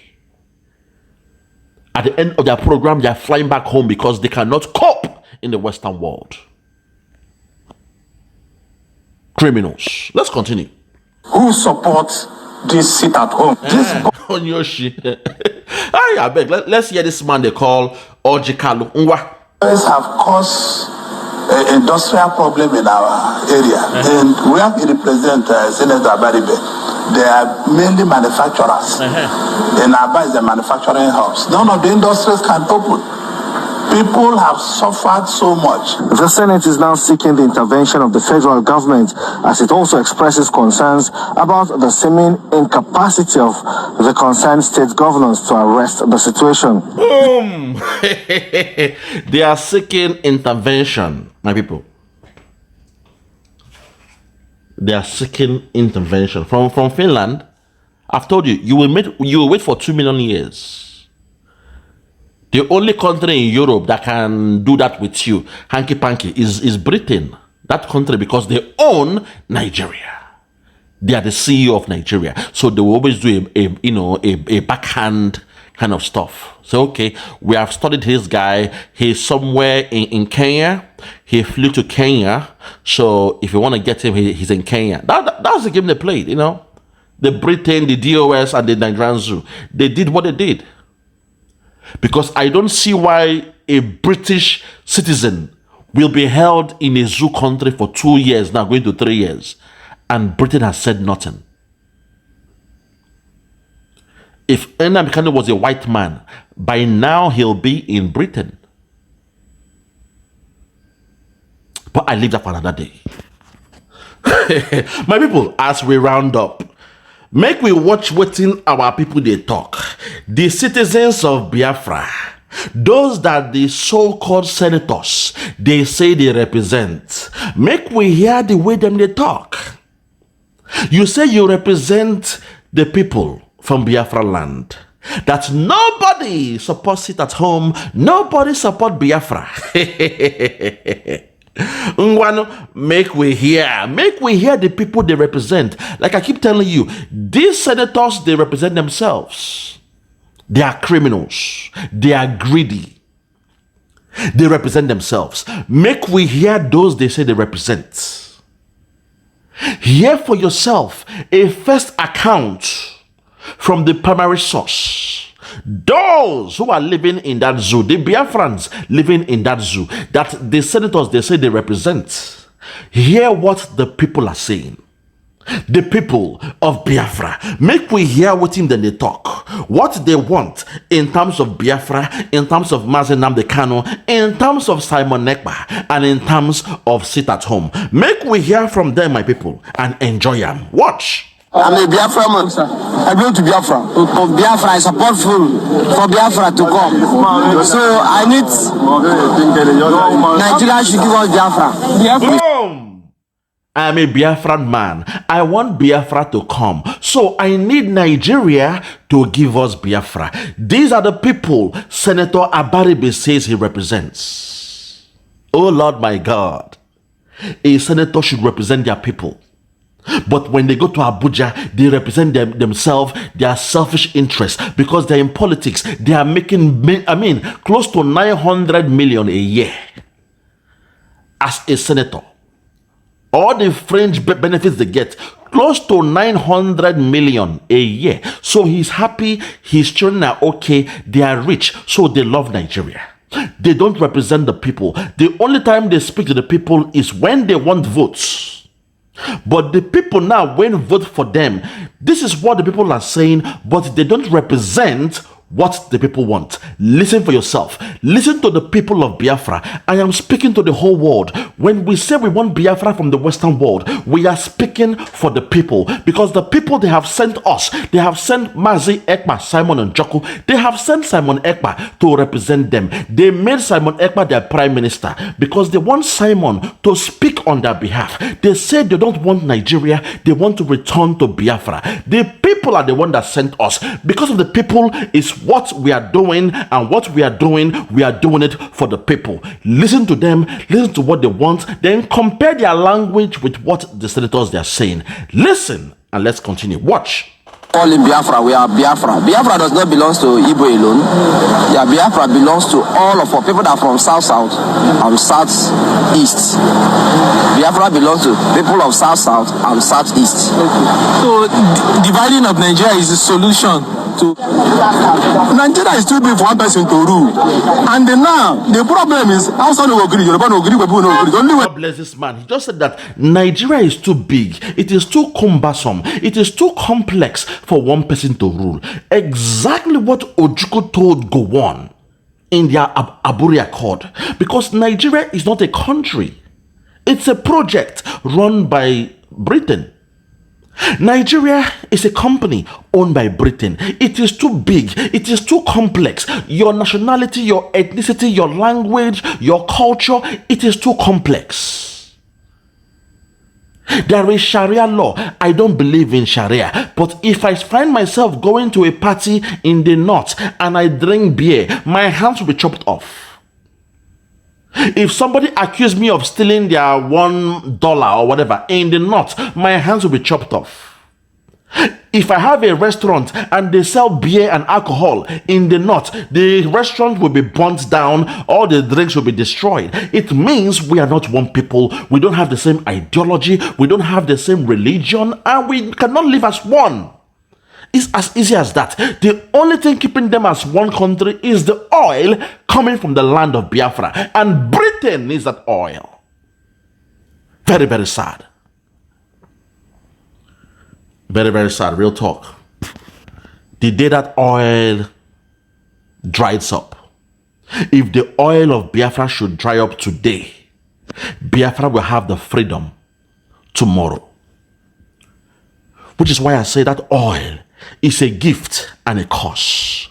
At the end of their program, they are flying back home because they cannot cope in the Western world. Criminals. Let's continue. Who supports this sit at home? On your shit. I beg. Let's hear this man they call Kalu. Ngwa. Have caused an industrial problem in our area. And we have to represent Senator Abaribe. They are mainly manufacturers. And Abba is a manufacturing house. None of the industries can open. People have suffered so much. The Senate is now seeking the intervention of the federal government as it also expresses concerns about the seeming incapacity of the concerned state governors to arrest the situation. Boom! They are seeking intervention, my people. They are seeking intervention from Finland. I've told you, you will wait for 2 million years. The only country in Europe that can do that with you, hanky-panky, is Britain. That country, because they own Nigeria. They are the CEO of Nigeria. So they will always do a backhand kind of stuff. So, okay, we have studied this guy. He's somewhere in Kenya. He flew to Kenya. So if you want to get him, he's in Kenya. That's the game they played, The Britain, the DOS, and the Nigerian Zoo. They did what they did. Because I don't see why a British citizen will be held in a zoo country for 2 years, now going to 3 years, and Britain has said nothing. If Nnamdi Kanu was a white man, by now he'll be in Britain. But I leave that for another day. My people, as we round up, make we watch wetin our people they talk. The citizens of Biafra, those that the so-called senators, they say they represent. Make we hear the way them they talk. You say you represent the people from Biafra land. That nobody supports it at home. Nobody support Biafra. Make we hear the people they represent. Like I keep telling you, these senators, they represent themselves. They are criminals. They are greedy. They represent themselves. Make we hear those they say they represent. Hear for yourself a first account from the primary source. Those who are living in that zoo, the Biafrans living in that zoo, that the senators they say they represent, hear what the people are saying. The people of Biafra, make we hear what them they talk, what they want in terms of Biafra, in terms of Mazi Nnamdi Kanu, in terms of Simon Ekpa, and in terms of sit at home. Make we hear from them, my people, and enjoy them. Watch. I'm a Biafra man. I belong to Biafra. Of Biafra, I support for Biafra to come. So I need Nigeria should give us Biafra. Boom! I'm a Biafran man. I want Biafra to come. So I need Nigeria to give us Biafra. These are the people Senator Abaribe says he represents. Oh Lord my God. A senator should represent their people. But when they go to Abuja, they represent themselves, their selfish interests, because they're in politics. They are making, close to 900 million a year as a senator. All the fringe benefits they get, close to 900 million a year. So he's happy, his children are okay, they are rich, so they love Nigeria. They don't represent the people. The only time they speak to the people is when they want votes. But the people now, when vote for them, this is what the people are saying, but they don't represent what the people want. Listen for yourself. Listen to the people of Biafra. I am speaking to the whole world. When we say we want Biafra from the Western world, we are speaking for the people, because the people they have sent us, they have sent Mazi Ekpa, Simon and Joko, they have sent Simon Ekpa to represent them. They made Simon Ekpa their prime minister because they want Simon to speak on their behalf. They said they don't want Nigeria, they want to return to Biafra. The people are the one that sent us. Because of the people is what we are doing, and what we are doing it for the people. Listen to them, listen to what they want, then compare their language with what the senators they are saying. Listen, and let's continue. Watch. All in Biafra, we are Biafra. Biafra does not belong to Igbo alone. Yeah, Biafra belongs to all of our people that are from South and Southeast. Biafra belongs to people of South and Southeast. So dividing of Nigeria is the solution to Nigeria is too big for one person to rule. And now the problem is outside no agree, Yoruba no agree, people no agree. God bless this man. He just said that Nigeria is too big, it is too cumbersome, it is too complex for one person to rule. Exactly what Ojukwu told Gowon in their Aburi Accord. Because Nigeria is not a country, it's a project run by Britain. Nigeria is a company owned by Britain. It is too big. It is too complex. Your nationality, your ethnicity, your language, your culture, it is too complex. There is Sharia law. I don't believe in Sharia. But if I find myself going to a party in the north and I drink beer, my hands will be chopped off. If somebody accused me of stealing their $1 or whatever in the north, my hands will be chopped off. If I have a restaurant and they sell beer and alcohol in the north, the restaurant will be burnt down, all the drinks will be destroyed. It means we are not one people, we don't have the same ideology, we don't have the same religion, and we cannot live as one. It's as easy as that. The only thing keeping them as one country is the oil coming from the land of Biafra. And Britain needs that oil. Very, very sad. Very, very sad. Real talk. The day that oil dries up, if the oil of Biafra should dry up today, Biafra will have the freedom tomorrow. Which is why I say that oil is a gift and a curse.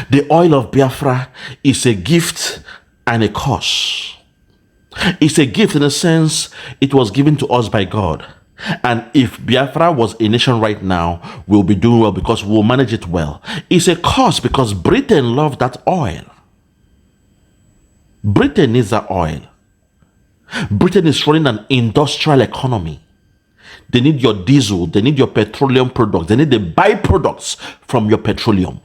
The oil of Biafra is a gift and a curse. It's a gift in a sense it was given to us by God. And if Biafra was a nation right now, we'll be doing well because we'll manage it well. It's a curse because Britain loved that oil. Britain needs that oil. Britain is running an industrial economy. They need your diesel, they need your petroleum products, they need the byproducts from your petroleum.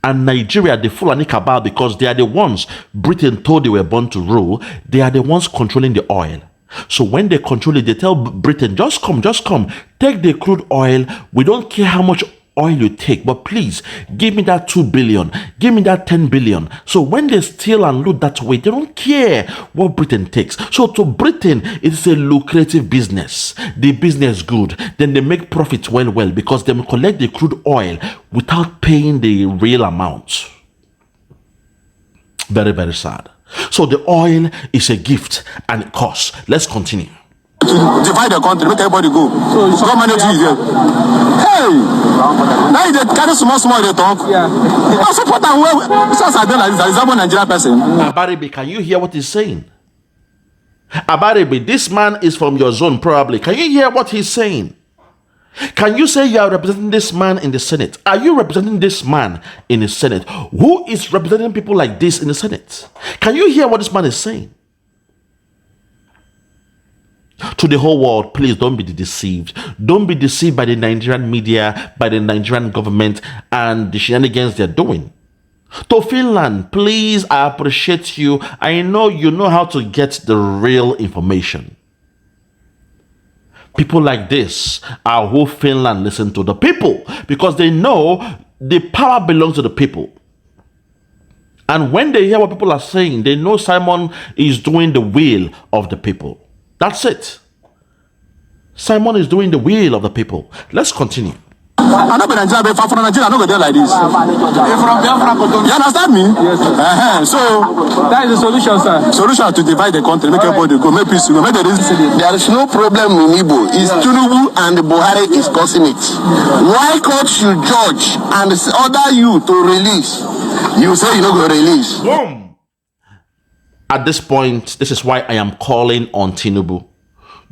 And Nigeria, the Fulani cabal, because they are the ones Britain told they were born to rule, they are the ones controlling the oil. So when they control it, they tell Britain, just come, take the crude oil. We don't care how much oil you take, but please give me that 2 billion, give me that 10 billion. So when they steal and loot that way, they don't care what Britain takes. So to Britain, it's a lucrative business. The business good, then they make profits well because they collect the crude oil without paying the real amount. Very, very sad. So the oil is a gift and a cost. Let's continue. To divide the country, make everybody go. So how many things there? Hey! Now they carry small, they talk. Yeah. I support them well. Since I don't like this, I'm a Nigerian person. Abaribe, can you hear what he's saying? Abaribe, this man is from your zone probably. Can you hear what he's saying? Can you say you are representing this man in the Senate? Are you representing this man in the Senate? Who is representing people like this in the Senate? Can you hear what this man is saying? To the whole world, please don't be deceived. Don't be deceived by the Nigerian media, by the Nigerian government, and the shenanigans they're doing. To Finland, please, I appreciate you. I know you know how to get the real information. People like this are who Finland listen to, the people, because they know the power belongs to the people. And when they hear what people are saying, they know Simon is doing the will of the people. That's it. Simon is doing the will of the people. Let's continue. I don't be Nigeria, but from Nigeria, I don't go there like this. You understand me? Yes. So that is the solution, sir. Solution to divide the country, make everybody go, make peace, make the reason. There is no problem in Igbo. It's Tinubu and Buhari is causing it. Why court should judge and order you to release? You say you don't go release. Boom. At this point, this is why I am calling on Tinubu.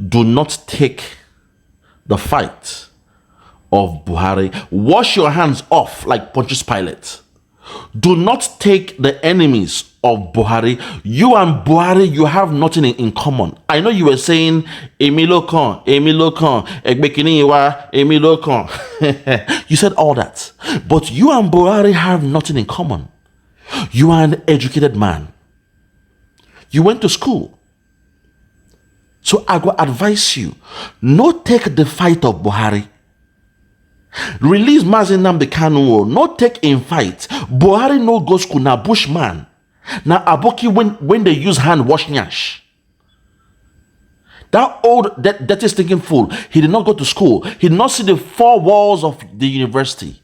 Do not take the fight of Buhari. Wash your hands off like Pontius Pilate. Do not take the enemies of Buhari. You and Buhari, you have nothing in common. I know you were saying, Emilo Kan, Egbekiniwa, Emilo Kan. You said all that. But you and Buhari have nothing in common. You are an educated man. You went to school. So I go advise you, not take the fight of Buhari. Release Mazi Nnamdi Kanu, not take in fight. Buhari no go school, na bushman. Na aboki when they use hand wash nyash. That old, that is thinking fool. He did not go to school. He did not see the four walls of the university.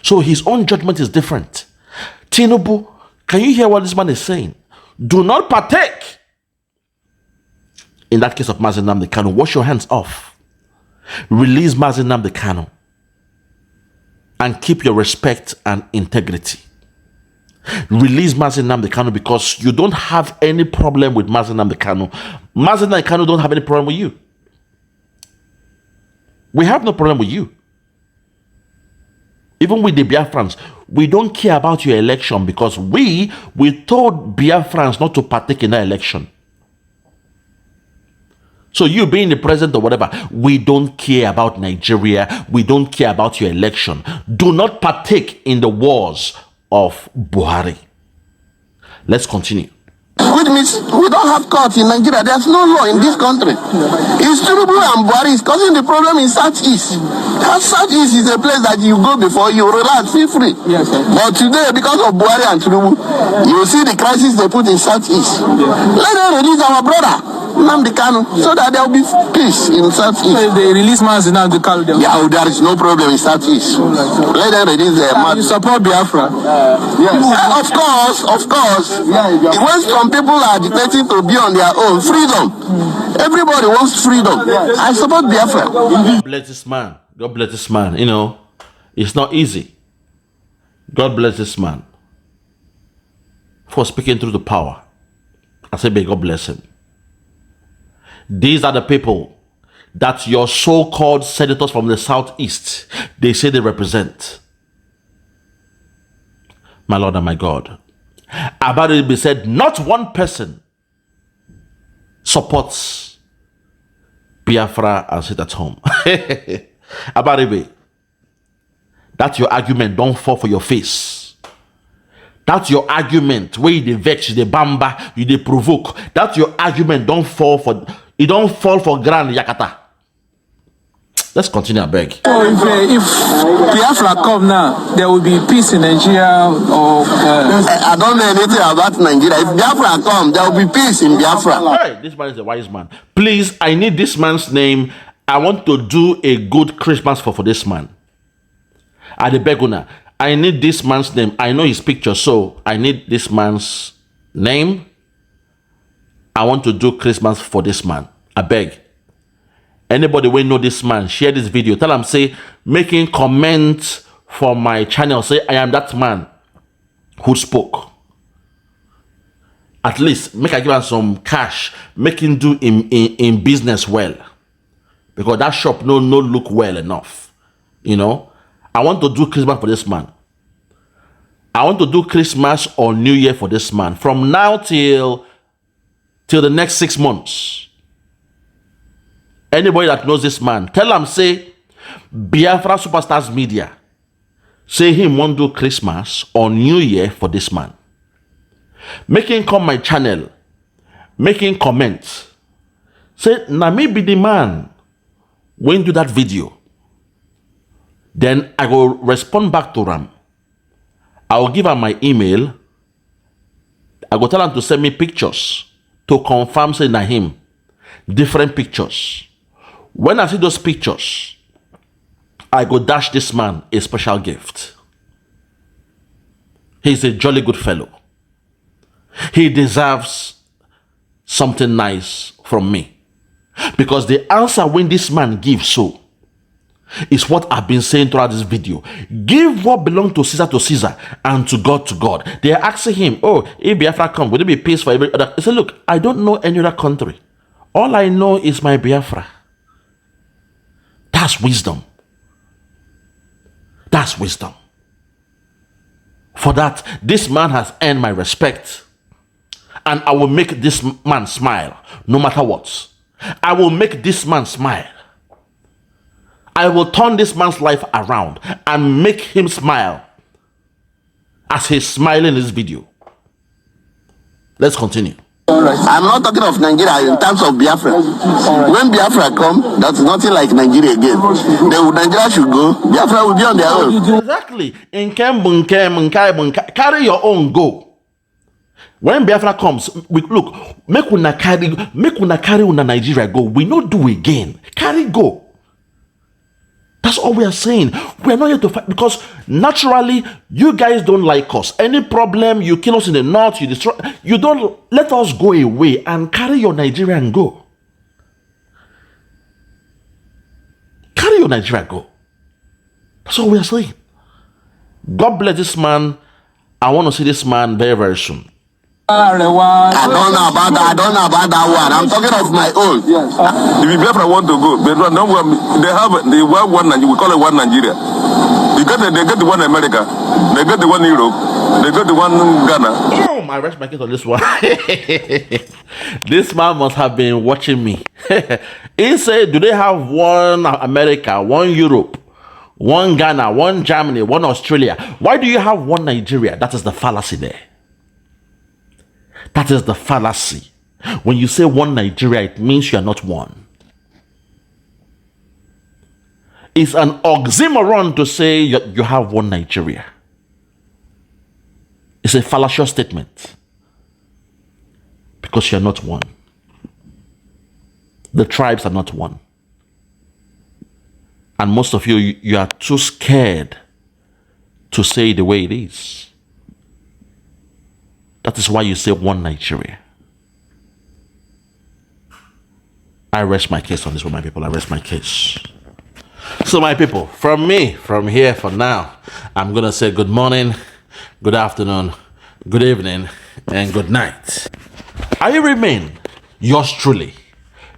So his own judgment is different. Tinubu, can you hear what this man is saying? Do not partake. In that case of Mazi Nnamdi Kanu, wash your hands off. Release Mazi Nnamdi Kanu and keep your respect and integrity. Release Mazi Nnamdi Kanu because you don't have any problem with Mazi Nnamdi Kanu. Mazi Nnamdi Kanu don't have any problem with you. We have no problem with you. Even with the Biafrans, we don't care about your election because we told Biafrans not to partake in that election. So you being the president or whatever, we don't care about Nigeria. We don't care about your election. Do not partake in the wars of Buhari. Let's continue. Which means we don't have court in Nigeria. There's no law in this country. It's Tinubu and Buhari is causing the problem in Southeast. That Southeast is a place that you go before you relax, feel free. Yes, sir. But today, because of Buhari and Tinubu, you see the crisis they put in Southeast. Let them release our brother. Nnamdi Kanu, so that there will be peace in Southeast. So if they release Mazi Nnamdi Kanu, yeah, there is no problem in Southeast. Let them release their you support Biafra? Yes. Of course. When some people are dictating to be on their own, freedom. Everybody wants freedom. I support Biafra. God bless this man. God bless this man. You know, it's not easy. God bless this man for speaking through the power. I say, may God bless him. These are the people that your so-called senators from the Southeast, they say they represent. My Lord and my God. Abaribe said, not one person supports Biafra and sit at home. Abaribe, that's your argument. Don't fall for your face. That's your argument. Where you dey vex, you dey bamba, you dey provoke. That's your argument. Don't fall for grand yakata. Let's continue, I beg. So if Biafra come now, there will be peace in Nigeria or... I don't know anything about Nigeria. If Biafra come, there will be peace in Biafra. Hey, this man is a wise man. Please, I need this man's name. I want to do a good Christmas for this man. At the Beguna, I need this man's name. I know his picture, so I need this man's name. I want to do Christmas for this man. I beg. Anybody will know this man, share this video. Tell him, say, making comments for my channel. Say, I am that man who spoke. At least, make I give him some cash. Make him do in business well. Because that shop no look well enough. You know? I want to do Christmas for this man. I want to do Christmas or New Year for this man. From now till the next 6 months. Anybody that knows this man, tell him, say, Biafra Superstars Media, say him want to do Christmas or New Year for this man. Make him come my channel, make him comment. Say, na me be the man when do that video. Then I will respond back to him. I will give him my email. I will tell him to send me pictures to confirm, say, na him. Different pictures. When I see those pictures, I go dash this man a special gift. He's a jolly good fellow. He deserves something nice from me. Because the answer when this man gives so is what I've been saying throughout this video. Give what belongs to Caesar and to God. They are asking him, oh, if Biafra come, would it be peace for every other? He said, look, I don't know any other country. All I know is my Biafra. That's wisdom. That's wisdom. For that, this man has earned my respect. And I will make this man smile, no matter what. I will make this man smile. I will turn this man's life around and make him smile as he's smiling in this video. Let's continue. I'm not talking of Nigeria in terms of Biafra. When Biafra come, that's nothing like Nigeria again. Nigeria should go. Biafra will be on their own. Exactly. Carry your own, go. When Biafra comes, look, make una carry una Nigeria go. We not do again. Carry go. That's all we are saying. We are not here to fight because naturally you guys don't like us. Any problem, you kill us in the north, you destroy. You don't let us go away and carry your Nigeria and go. Carry your Nigeria and go. That's all we are saying. God bless this man. I want to see this man very, very soon. I don't know about that one. I'm talking of my own. Yes. If you Biafra want to go, they have one Nigeria. We call it one Nigeria. They get the one America. They get the one Europe. They got the one Ghana. Boom! I rest my case on this one. This man must have been watching me. He said, do they have one America, one Europe, one Ghana, one Germany, one Australia? Why do you have one Nigeria? That is the fallacy there. That is the fallacy. When you say one Nigeria, it means you are not one. It's an oxymoron to say you have one Nigeria. It's a fallacious statement. Because you are not one. The tribes are not one. And most of you are too scared to say it the way it is. That is why you say one Nigeria. I rest my case on this one, my people. I rest my case. So, my people, from here for now, I'm going to say good morning, good afternoon, good evening, and good night. I remain yours truly,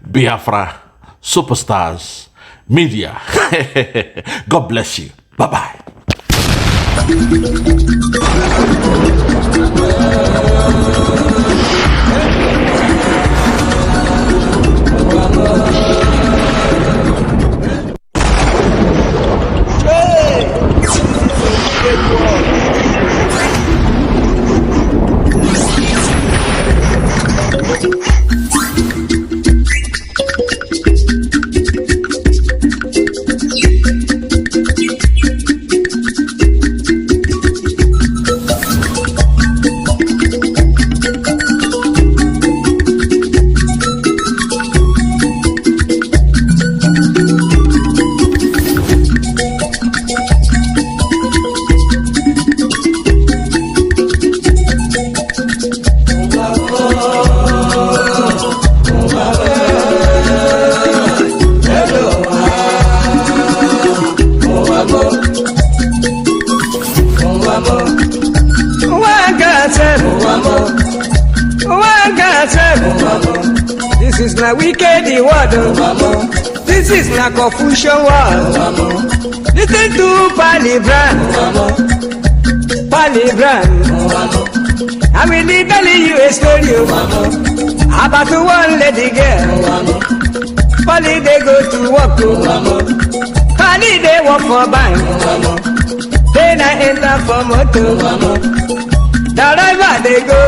Biafra Superstars Media. God bless you. Bye-bye. This is na wicked word. This is na confusion word. Listen to Palibran. I will tell you a story about one lady girl. Pali they go to work. Pali they work for bank. Then I enter for motor. Driver they go.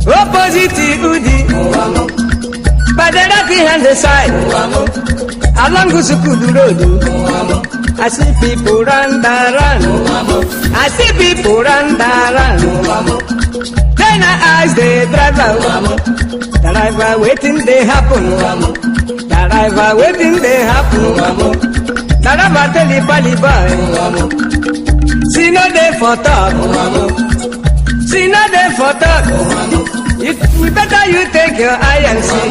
Opposite Udi. But the left hand the side. Along Gusukulu Road. I see people run. I see people run. Then I ask the driver waiting they happen. Driver waiting they happen. Driver tell the Pali boy. See no day for talk. See no day for talk. We better you take your eye and see.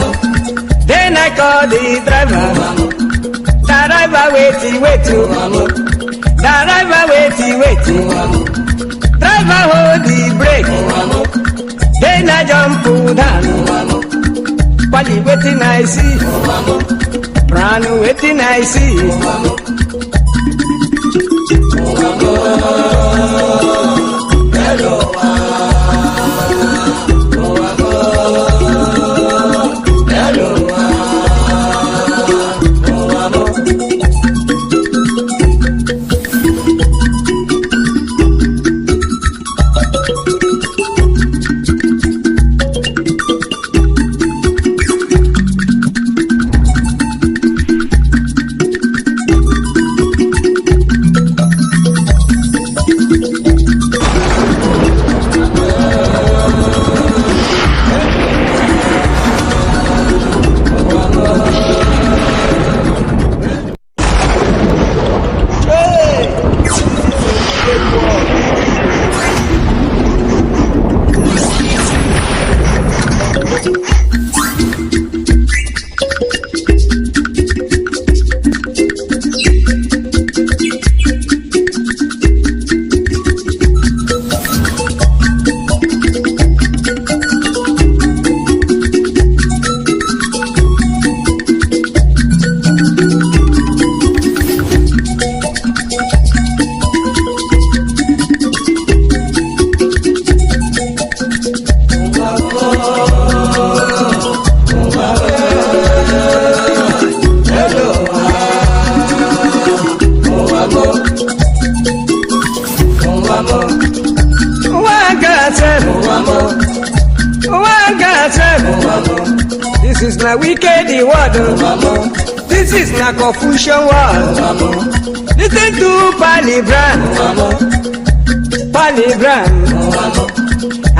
Then I call the driver. Driver wait. Driver wait. Driver hold the brake. Then I jump down. Pali waiting I see. Brand waiting I see. This is na wicked word. This is na confusion word. Listen to Palibran.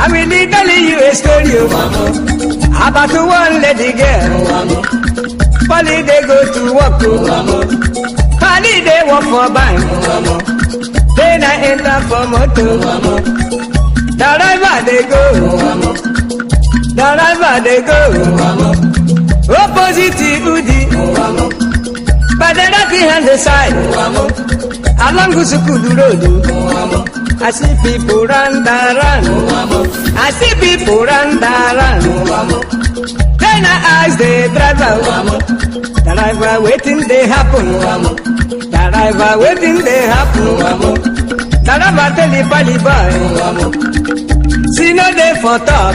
I will tell you a story about one lady girl. Polly they go to work, Polly they work for bank. Then I enter for motor. Driver they go, opposite Udi, but the left hand the side, along Gusukudu Road. I see people run. I see people run. Then I ask the driver waiting they happen. Driver waiting they happen. Driver tell the pali boy, see no day for talk.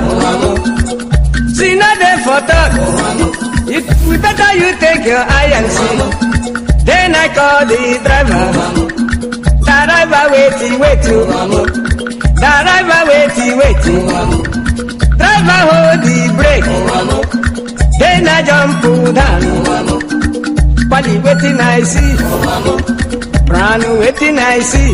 See no day for talk. We better you take your eye and see. Then I call the driver. Driver wait you. Driver wait. Driver hold the brake. Then I jump down. Pali waiting I see. Brand waiting I see.